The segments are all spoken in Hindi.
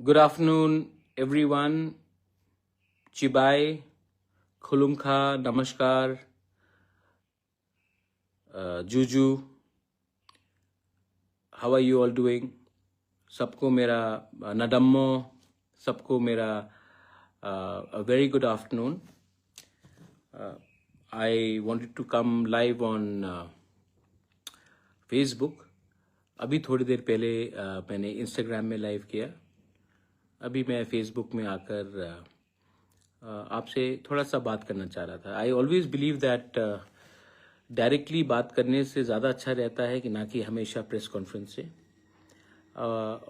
Good afternoon, everyone. Chibai, Khulumkha, Namaskar, Juju. How are you all doing? सबको मेरा नडम्मो, सबको मेरा a very good afternoon. I wanted to come live on Facebook. अभी थोड़ी देर पहले मैंने इंस्टाग्राम में लाइव किया. अभी मैं फेसबुक में आकर आपसे थोड़ा सा बात करना चाह रहा था. I always believe that directly बात करने से ज़्यादा अच्छा रहता है कि ना कि हमेशा प्रेस कॉन्फ्रेंस से.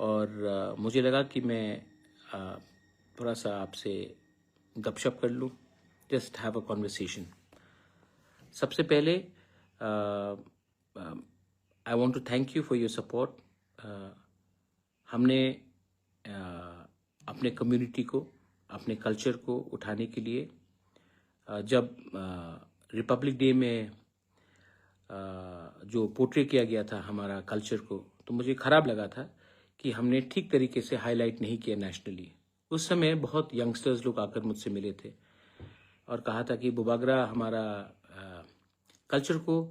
और मुझे लगा कि मैं थोड़ा सा आपसे गपशप कर लूँ. Just have a conversation. सबसे पहले I want to thank you for your support. हमने अपने कम्युनिटी को, अपने कल्चर को उठाने के लिए जब रिपब्लिक डे में जो पोर्ट्रे किया गया था हमारा कल्चर को, तो मुझे ख़राब लगा था कि हमने ठीक तरीके से हाईलाइट नहीं किया नेशनली. उस समय बहुत यंगस्टर्स लोग आकर मुझसे मिले थे और कहा था कि बुबागरा हमारा कल्चर को,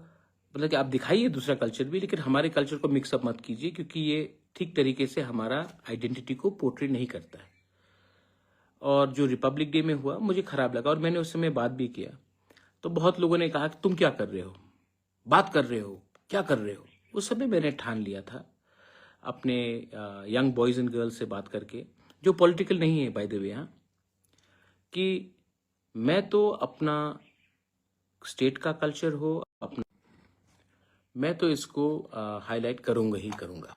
मतलब कि आप दिखाइए दूसरा कल्चर भी, लेकिन हमारे कल्चर को मिक्सअप मत कीजिए क्योंकि ये ठीक तरीके से हमारा आइडेंटिटी को पोर्ट्रे नहीं करता है. और जो रिपब्लिक डे में हुआ मुझे ख़राब लगा और मैंने उस समय बात भी किया. तो बहुत लोगों ने कहा कि तुम क्या कर रहे हो, बात कर रहे हो, क्या कर रहे हो. उस समय मैंने ठान लिया था अपने यंग बॉयज़ एंड गर्ल्स से बात करके, जो पॉलिटिकल नहीं है बाय द वे, हाँ, कि मैं तो अपना स्टेट का कल्चर हो अपना, मैं तो इसको हाईलाइट करूँगा ही करूँगा.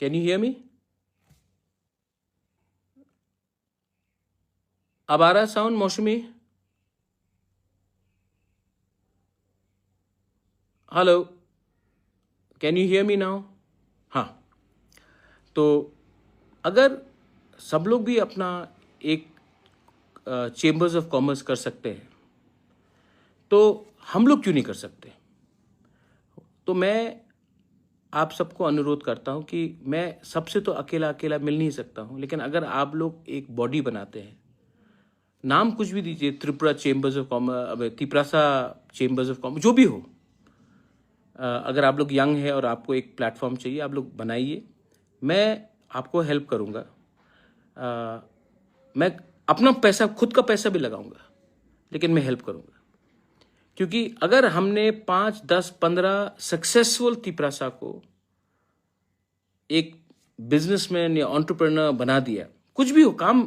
Can you hear me? अब आ रहा साउंड मौसमी? Hello, can you hear me now? हाँ, तो अगर सब लोग भी अपना एक चेम्बर्स ऑफ कॉमर्स कर सकते हैं तो हम लोग क्यों नहीं कर सकते? तो मैं आप सबको अनुरोध करता हूं कि मैं सबसे तो अकेला अकेला मिल नहीं सकता हूं, लेकिन अगर आप लोग एक बॉडी बनाते हैं, नाम कुछ भी दीजिए, Tripura chambers of commerce, Tiprasa chambers of commerce, जो भी हो, अगर आप लोग यंग है और आपको एक प्लेटफॉर्म चाहिए, आप लोग बनाइए, मैं आपको हेल्प करूंगा। मैं अपना पैसा, खुद का पैसा भी लगाऊंगा, लेकिन मैं हेल्प करूंगा। क्योंकि अगर हमने 5, 10, 15 सक्सेसफुल तिपरासा को एक बिजनेसमैन या एंटरप्रेन्योर बना दिया, कुछ भी हो काम,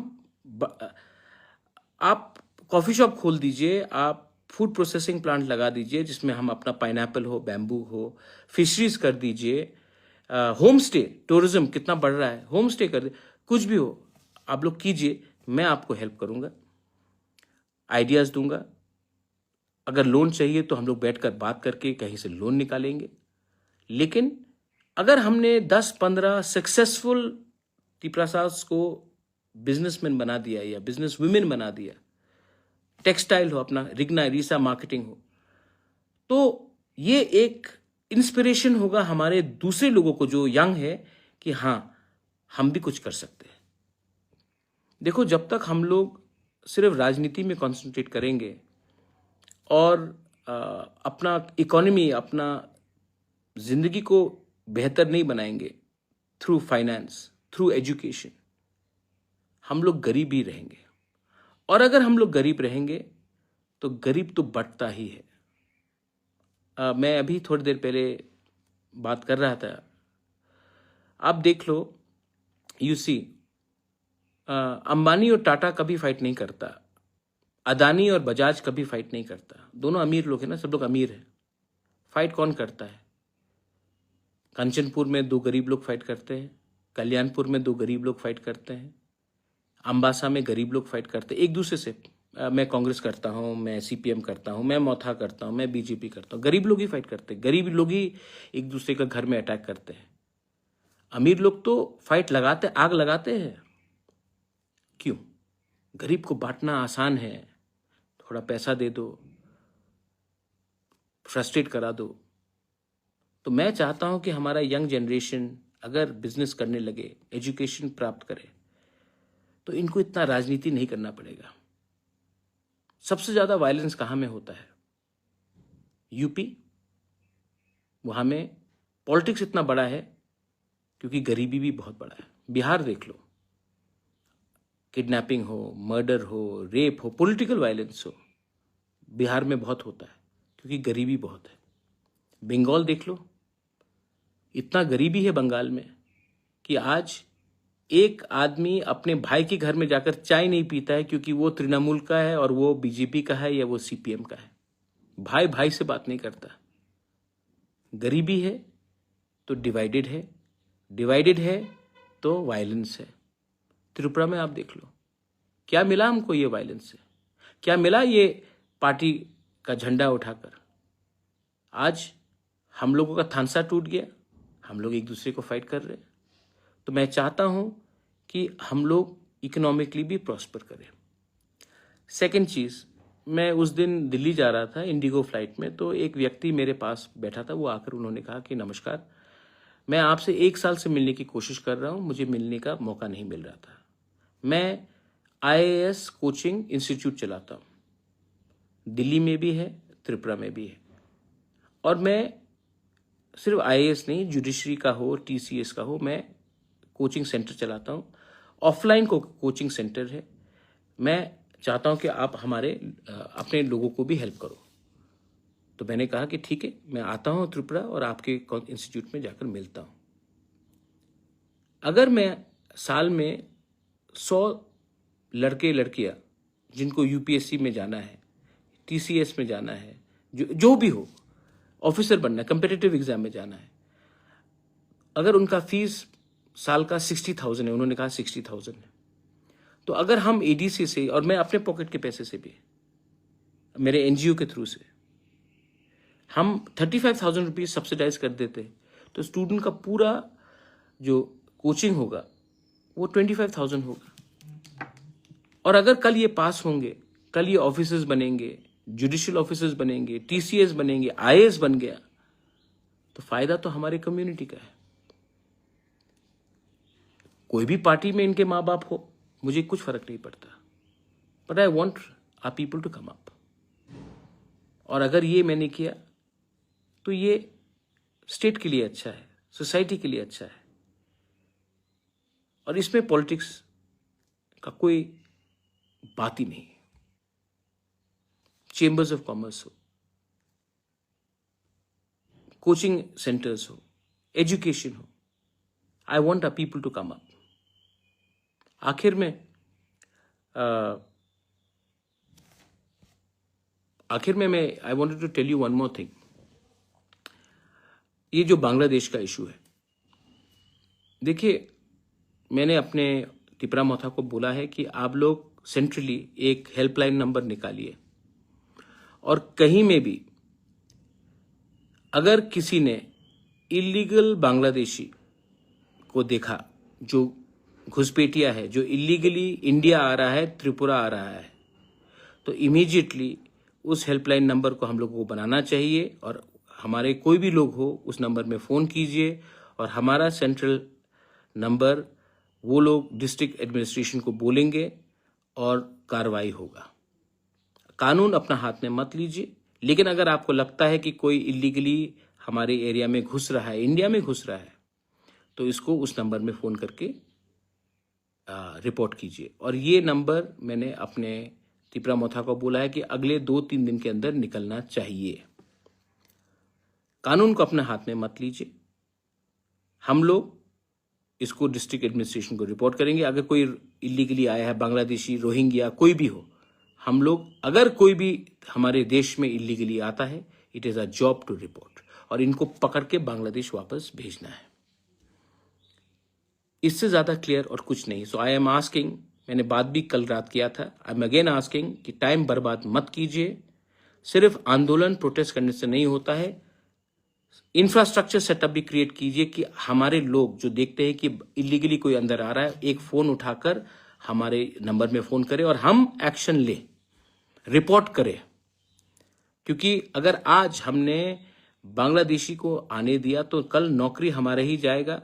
आप कॉफी शॉप खोल दीजिए, आप फूड प्रोसेसिंग प्लांट लगा दीजिए जिसमें हम अपना पाइनएप्पल हो, बैम्बू हो, फिशरीज कर दीजिए, होम स्टे, टूरिज्म कितना बढ़ रहा है, होम स्टे कर दीजिए, कुछ भी हो आप लोग कीजिए, मैं आपको हेल्प करूंगा, आइडियाज दूंगा। अगर लोन चाहिए तो हम लोग बैठकर बात करके कहीं से लोन निकालेंगे। लेकिन अगर हमने 10-15 सक्सेसफुल तिपरासास को बिजनेसमैन बना दिया या बिजनेस वुमेन बना दिया, टेक्सटाइल हो अपना, रिग्ना रीसा मार्केटिंग हो, तो ये एक इंस्पिरेशन होगा हमारे दूसरे लोगों को जो यंग है कि हाँ, हम भी कुछ कर सकते हैं। देखो, जब तक हम लोग सिर्फ राजनीति में कॉन्सेंट्रेट करेंगे और अपना इकोनॉमी, अपना जिंदगी को बेहतर नहीं बनाएंगे थ्रू फाइनेंस, थ्रू एजुकेशन, हम लोग गरीब ही रहेंगे। और अगर हम लोग गरीब रहेंगे तो गरीब तो बढ़ता ही है। मैं अभी थोड़ी देर पहले बात कर रहा था, आप देख लो, यू सी, अंबानी और टाटा कभी फाइट नहीं करता, अदानी और बजाज कभी फाइट नहीं करता, दोनों अमीर लोग हैं ना, सब लोग अमीर हैं। फाइट कौन करता है? कंचनपुर में 2 गरीब लोग फाइट करते हैं, कल्याणपुर में 2 गरीब लोग फाइट करते हैं, अम्बासा में गरीब लोग फाइट करते हैं एक दूसरे से। मैं कांग्रेस करता हूँ, मैं सीपीएम करता हूँ, मैं मोथा करता हूँ, मैं बीजेपी करता हूँ, गरीब लोग ही फाइट करते हैं, गरीब लोग ही एक दूसरे का घर में अटैक करते हैं। अमीर लोग तो फाइट लगाते, आग लगाते हैं। क्यों? गरीब को बांटना आसान है, थोड़ा पैसा दे दो, फ्रस्ट्रेट करा दो। तो मैं चाहता हूं कि हमारा यंग जनरेशन अगर बिजनेस करने लगे, एजुकेशन प्राप्त करे, तो इनको इतना राजनीति नहीं करना पड़ेगा। सबसे ज्यादा वायलेंस कहां में होता है? यूपी, वहां में पॉलिटिक्स इतना बड़ा है क्योंकि गरीबी भी बहुत बड़ा है। बिहार देख लो, किडनैपिंग हो, मर्डर हो, रेप हो, पॉलिटिकल वायलेंस हो, बिहार में बहुत होता है क्योंकि गरीबी बहुत है। बंगाल देख लो, इतना गरीबी है बंगाल में कि आज एक आदमी अपने भाई के घर में जाकर चाय नहीं पीता है क्योंकि वो तृणमूल का है और वो बीजेपी का है या वो सीपीएम का है। भाई भाई से बात नहीं करता। गरीबी है तो डिवाइडेड है, डिवाइडेड है तो वायलेंस है। त्रिपुरा में आप देख लो, क्या मिला हमको ये वायलेंस से? क्या मिला ये पार्टी का झंडा उठाकर? आज हम लोगों का थानसा टूट गया, हम लोग एक दूसरे को फाइट कर रहे हैं। तो मैं चाहता हूं कि हम लोग इकोनॉमिकली भी प्रॉस्पर करें। सेकंड चीज, मैं उस दिन दिल्ली जा रहा था इंडिगो फ्लाइट में, तो एक व्यक्ति मेरे पास बैठा था, वो आकर उन्होंने कहा कि नमस्कार, मैं आपसे 1 साल से मिलने की कोशिश कर रहा हूं, मुझे मिलने का मौका नहीं मिल रहा था। मैं IAS कोचिंग इंस्टीट्यूट चलाता हूं, दिल्ली में भी है, त्रिपुरा में भी है, और मैं सिर्फ IAS नहीं, जुडिशरी का हो, TCS का हो, मैं कोचिंग सेंटर चलाता हूं। ऑफलाइन कोचिंग सेंटर है। मैं चाहता हूं कि आप हमारे अपने लोगों को भी हेल्प करो। तो मैंने कहा कि ठीक है, मैं आता हूं त्रिपुरा और आपके इंस्टीट्यूट में जाकर मिलता हूं। अगर मैं साल में 100 लड़के लड़कियां जिनको UPSC में जाना है, TCS में जाना है, जो भी हो, ऑफिसर बनना है, कंपेटिटिव एग्जाम में जाना है, अगर उनका फीस साल का 60,000 है, उन्होंने कहा 60,000 है। तो अगर हम एडीसी से, और मैं अपने पॉकेट के पैसे से भी, मेरे एनजीओ के थ्रू से हम 35,000 रुपीज सब्सिडाइज कर देते, तो स्टूडेंट का पूरा जो कोचिंग होगा वो 25,000 होगा। और अगर कल ये पास होंगे, कल ये ऑफिसर्स बनेंगे, जुडिशियल ऑफिसर्स बनेंगे, टीसीएस बनेंगे, आईएएस बन गया, तो फायदा तो हमारे कम्युनिटी का है। कोई भी पार्टी में इनके माँ बाप हो, मुझे कुछ फर्क नहीं पड़ता, but I want our people to come up. और अगर ये मैंने किया तो ये स्टेट के लिए अच्छा है, सोसाइटी के लिए अच्छा है, और इसमें पॉलिटिक्स का कोई बात ही नहीं है। चेंबर्स ऑफ कॉमर्स हो, कोचिंग सेंटर्स हो, एजुकेशन हो, I want our people to come up. आखिर में मैं I wanted to tell you one more thing. ये जो बांग्लादेश का इशू है, देखिए, मैंने अपने तिपरा मोथा को बोला है कि आप लोग सेंट्रली एक हेल्पलाइन नंबर निकालिए, और कहीं में भी अगर किसी ने इलीगल बांग्लादेशी को देखा, जो घुसपैठिया है, जो इलीगली इंडिया आ रहा है, त्रिपुरा आ रहा है, तो इमीडिएटली उस हेल्पलाइन नंबर को हम लोगों को बनाना चाहिए, और हमारे कोई भी लोग हो उस नंबर में फ़ोन कीजिए, और हमारा सेंट्रल नंबर वो लोग डिस्ट्रिक्ट एडमिनिस्ट्रेशन को बोलेंगे और कार्रवाई होगा। कानून अपना हाथ में मत लीजिए, लेकिन अगर आपको लगता है कि कोई इलीगली हमारे एरिया में घुस रहा है, इंडिया में घुस रहा है, तो इसको उस नंबर में फ़ोन करके रिपोर्ट कीजिए। और ये नंबर मैंने अपने तिपरा मोथा को बोला है कि अगले 2-3 दिन के अंदर निकलना चाहिए। कानून को अपने हाथ में मत लीजिए, हम लोग इसको डिस्ट्रिक्ट एडमिनिस्ट्रेशन को रिपोर्ट करेंगे। अगर कोई इलीगली आया है, बांग्लादेशी, रोहिंग्या, कोई भी हो, हम लोग, अगर कोई भी हमारे देश में इलीगली आता है, it is a job to report, और इनको पकड़ के बांग्लादेश वापस भेजना है। इससे ज़्यादा क्लियर और कुछ नहीं। सो आई एम आस्किंग, मैंने बात भी कल रात किया था, आई एम अगेन आस्किंग कि टाइम बर्बाद मत कीजिए। सिर्फ आंदोलन, प्रोटेस्ट करने से नहीं होता है, इंफ्रास्ट्रक्चर सेटअप भी क्रिएट कीजिए कि हमारे लोग जो देखते हैं कि इलीगली कोई अंदर आ रहा है, एक फ़ोन उठाकर हमारे नंबर में फ़ोन करें और हम एक्शन लें, रिपोर्ट करें। क्योंकि अगर आज हमने बांग्लादेशी को आने दिया तो कल नौकरी हमारे ही जाएगा,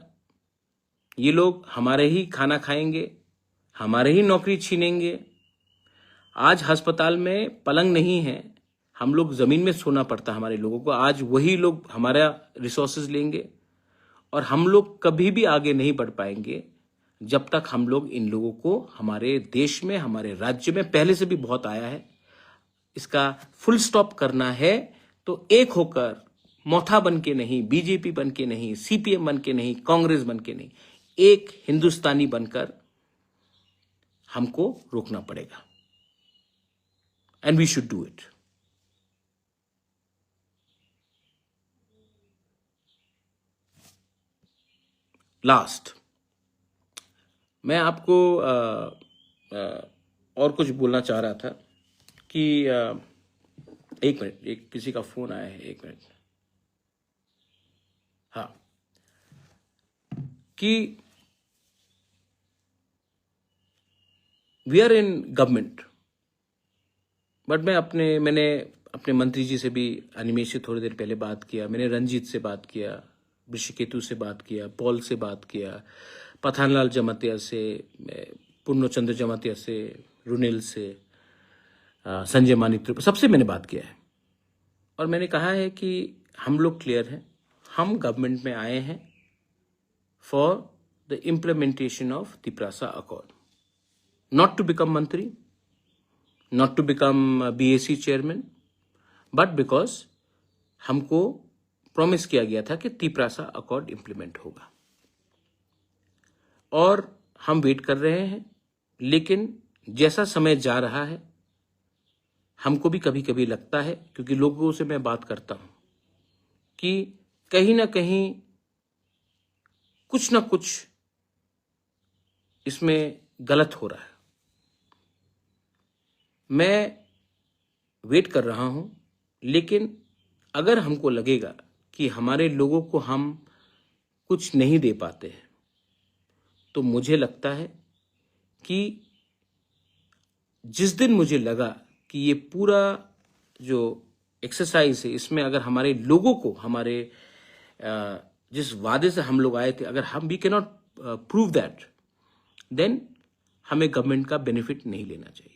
ये लोग हमारे ही खाना खाएंगे, हमारे ही नौकरी छीनेंगे। आज अस्पताल में पलंग नहीं है, हम लोग ज़मीन में सोना पड़ता है हमारे लोगों को, आज वही लोग हमारा रिसोर्सेज लेंगे, और हम लोग कभी भी आगे नहीं बढ़ पाएंगे जब तक हम लोग इन लोगों को हमारे देश में, हमारे राज्य में, पहले से भी बहुत आया है, इसका फुल स्टॉप करना है। तो एक होकर, मोथा बन के नहीं, बीजेपी बन के नहीं, सीपीएम बन के नहीं, कांग्रेस बन के नहीं, एक हिंदुस्तानी बनकर हमको रोकना पड़ेगा, and we should do it. Last, मैं आपको और कुछ बोलना चाह रहा था कि एक मिनट, एक किसी का फोन आया है, एक मिनट। हाँ, कि we are in government, but मैंने अपने मंत्री जी से भी, अनिमेश से थोड़ी देर पहले बात किया, मैंने रंजीत से बात किया, ऋषिकेतु से बात किया, पॉल से बात किया, पठानलाल जमातिया से, पूर्णचंद्र जमातिया से, रुनेल से, संजय मानिक, सबसे मैंने बात किया है, और मैंने कहा है कि हम लोग क्लियर हैं, हम गवर्नमेंट में आए हैं for the implementation of Tiprasa accord, not to become मंत्री, not to become BAC chairman, but because हमको प्रॉमिस किया गया था कि तिपरासा अकॉर्ड इंप्लीमेंट होगा, और हम वेट कर रहे हैं। लेकिन जैसा समय जा रहा है, हमको भी कभी कभी लगता है, क्योंकि लोगों से मैं बात करता हूं, कि कहीं ना कहीं कुछ ना कुछ इसमें गलत हो रहा है। मैं वेट कर रहा हूं, लेकिन अगर हमको लगेगा कि हमारे लोगों को हम कुछ नहीं दे पाते हैं, तो मुझे लगता है कि जिस दिन मुझे लगा कि ये पूरा जो एक्सरसाइज है, इसमें अगर हमारे लोगों को हमारे जिस वादे से हम लोग आए थे, अगर हम we can not prove that, then हमें गवर्नमेंट का बेनिफिट नहीं लेना चाहिए।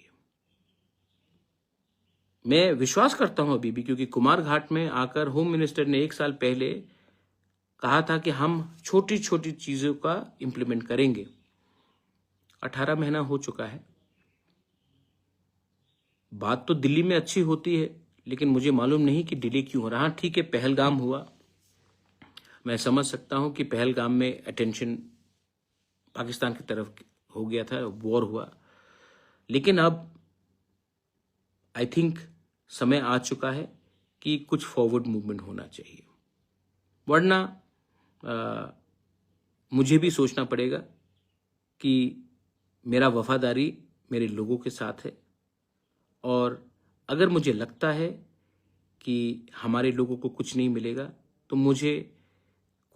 मैं विश्वास करता हूं अभी भी, क्योंकि कुमार घाट में आकर होम मिनिस्टर ने 1 साल पहले कहा था कि हम छोटी छोटी चीजों का इंप्लीमेंट करेंगे। 18 महीना हो चुका है। बात तो दिल्ली में अच्छी होती है, लेकिन मुझे मालूम नहीं कि डिले क्यों हो रहा। हाँ, ठीक है, पहलगाम हुआ, मैं समझ सकता हूं कि पहलगाम में अटेंशन पाकिस्तान की तरफ हो गया था, वॉर हुआ, लेकिन अब आई थिंक समय आ चुका है कि कुछ फॉरवर्ड मूवमेंट होना चाहिए, वरना मुझे भी सोचना पड़ेगा कि मेरा वफादारी मेरे लोगों के साथ है, और अगर मुझे लगता है कि हमारे लोगों को कुछ नहीं मिलेगा, तो मुझे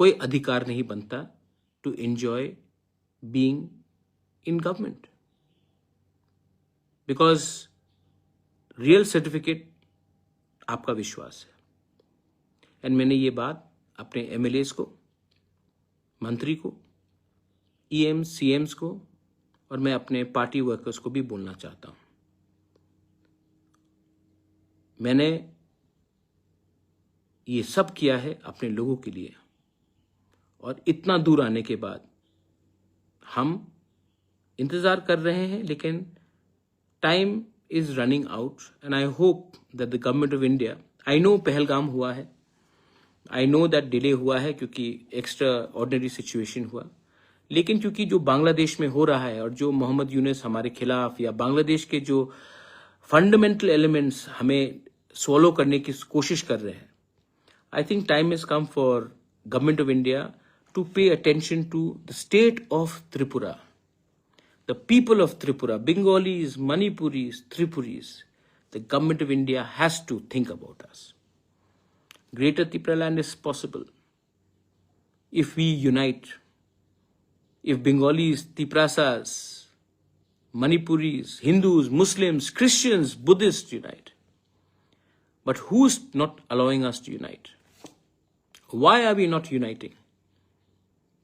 कोई अधिकार नहीं बनता to enjoy being in government, because real certificate आपका विश्वास है। एंड मैंने ये बात अपने एमएलएस को, मंत्री को, ईएम सीएम्स को, और मैं अपने पार्टी वर्कर्स को भी बोलना चाहता हूं। मैंने ये सब किया है अपने लोगों के लिए, और इतना दूर आने के बाद हम इंतजार कर रहे हैं, लेकिन time is running out, and I hope that the government of India, I know Pahalgam हुआ है, आई नो दैट डिले हुआ है क्योंकि एक्स्ट्रा ऑर्डिनरी सिचुएशन हुआ, लेकिन क्योंकि जो बांग्लादेश में हो रहा है और जो मोहम्मद यूनुस हमारे खिलाफ, या बांग्लादेश के जो फंडामेंटल एलिमेंट्स हमें सोलो करने की कोशिश कर रहे हैं, I think time is come for government of India to pay attention to the state of Tripura, the people of Tripura, Bengalis, Manipuris, Tripuris. The government of India has to think about us. Greater Tripura land is possible if we unite. If Bengalis, Triprasas, Manipuris, Hindus, Muslims, Christians, Buddhists unite. But who's not allowing us to unite? Why are we not uniting?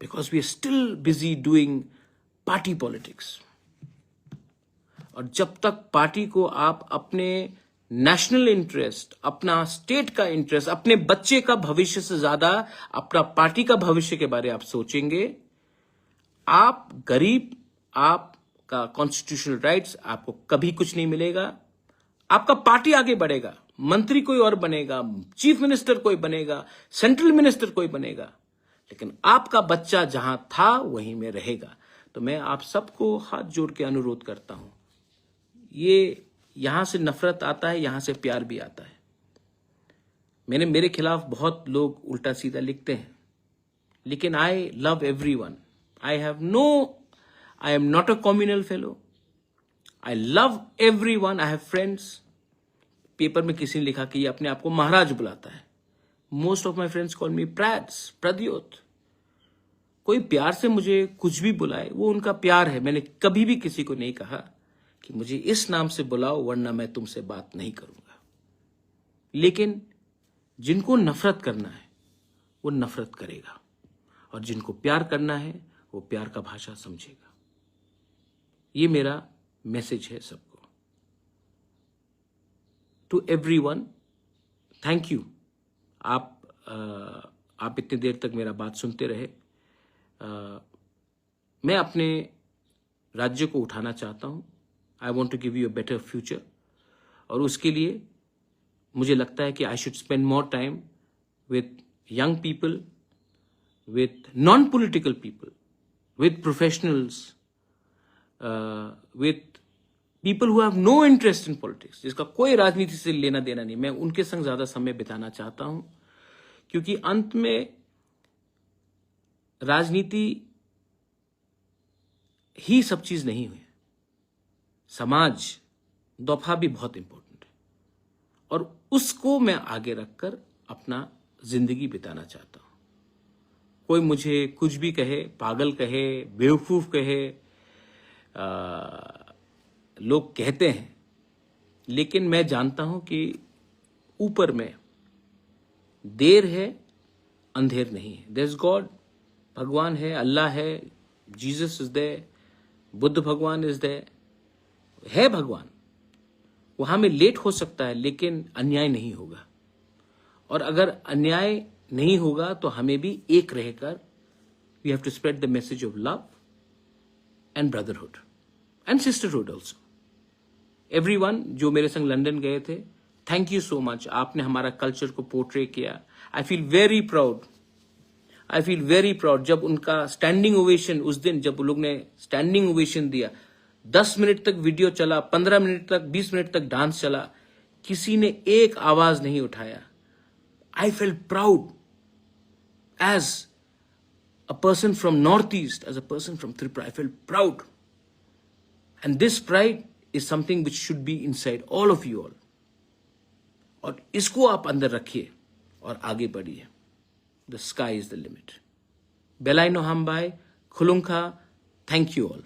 Because we are still busy doing party politics. और जब तक पार्टी को आप अपने नेशनल इंटरेस्ट, अपना स्टेट का इंटरेस्ट, अपने बच्चे का भविष्य से ज्यादा अपना पार्टी का भविष्य के बारे में आप सोचेंगे, आप गरीब, आपका कॉन्स्टिट्यूशनल राइट्स, आपको कभी कुछ नहीं मिलेगा। आपका पार्टी आगे बढ़ेगा, मंत्री कोई और बनेगा, चीफ मिनिस्टर कोई बनेगा, सेंट्रल मिनिस्टर कोई बनेगा, लेकिन आपका बच्चा जहां था वहीं में रहेगा। तो मैं आप सबको हाथ जोड़ के अनुरोध करता हूं, ये यहां से नफरत आता है, यहां से प्यार भी आता है। मेरे खिलाफ बहुत लोग उल्टा सीधा लिखते हैं, लेकिन I love everyone. I am not a communal fellow, I love everyone, I have friends. Paper में किसी ने लिखा कि ये अपने आप को महाराज बुलाता है। Most of my friends call मी प्रद्योत। कोई प्यार से मुझे कुछ भी बुलाए, वो उनका प्यार है। मैंने कभी भी किसी को नहीं कहा कि मुझे इस नाम से बुलाओ वरना मैं तुमसे बात नहीं करूंगा। लेकिन जिनको नफरत करना है वो नफरत करेगा, और जिनको प्यार करना है वो प्यार का भाषा समझेगा। ये मेरा मैसेज है सबको। To everyone, thank you. आप इतनी देर तक मेरा बात सुनते रहे। मैं अपने राज्य को उठाना चाहता हूं। I want to give you a better future, और उसके लिए मुझे लगता है कि I should spend more time with young people, with non political people, with professionals, with people who have no interest in politics, जिसका कोई राजनीति से लेना देना नहीं। मैं उनके संग ज्यादा समय बिताना चाहता हूं, क्योंकि अंत में राजनीति ही सब चीज नहीं हुई। समाज दफा भी बहुत इंपॉर्टेंट है और उसको मैं आगे रखकर अपना जिंदगी बिताना चाहता हूं। कोई मुझे कुछ भी कहे, पागल कहे, बेवकूफ कहे, लोग कहते हैं, लेकिन मैं जानता हूं कि ऊपर में देर है, अंधेर नहीं है। देयर इज गॉड, भगवान है, अल्लाह है, जीसस इज देयर, बुद्ध भगवान इज देयर, है भगवान। वहां में लेट हो सकता है लेकिन अन्याय नहीं होगा। और अगर अन्याय नहीं होगा तो हमें भी एक रहकर we have to spread the message of love and brotherhood and sisterhood also. Everyone जो मेरे संग लंदन गए थे, थैंक यू सो मच। आपने हमारा कल्चर को पोर्ट्रे किया। I feel very proud, I feel very proud. जब उनका स्टैंडिंग ओवेशन, उस दिन जब लोग ने स्टैंडिंग ओवेशन दिया, 10 मिनट तक वीडियो चला, 15 मिनट तक, 20 मिनट तक डांस चला, किसी ने एक आवाज नहीं उठाया। I feel proud as a person from North East, as a person from Tripura. I feel proud and this pride is something which should be inside all of you all. और इसको आप अंदर रखिए और आगे बढ़िए। The sky is the limit. बेलाई नो हम बाय खुलुंखा। Thank you all.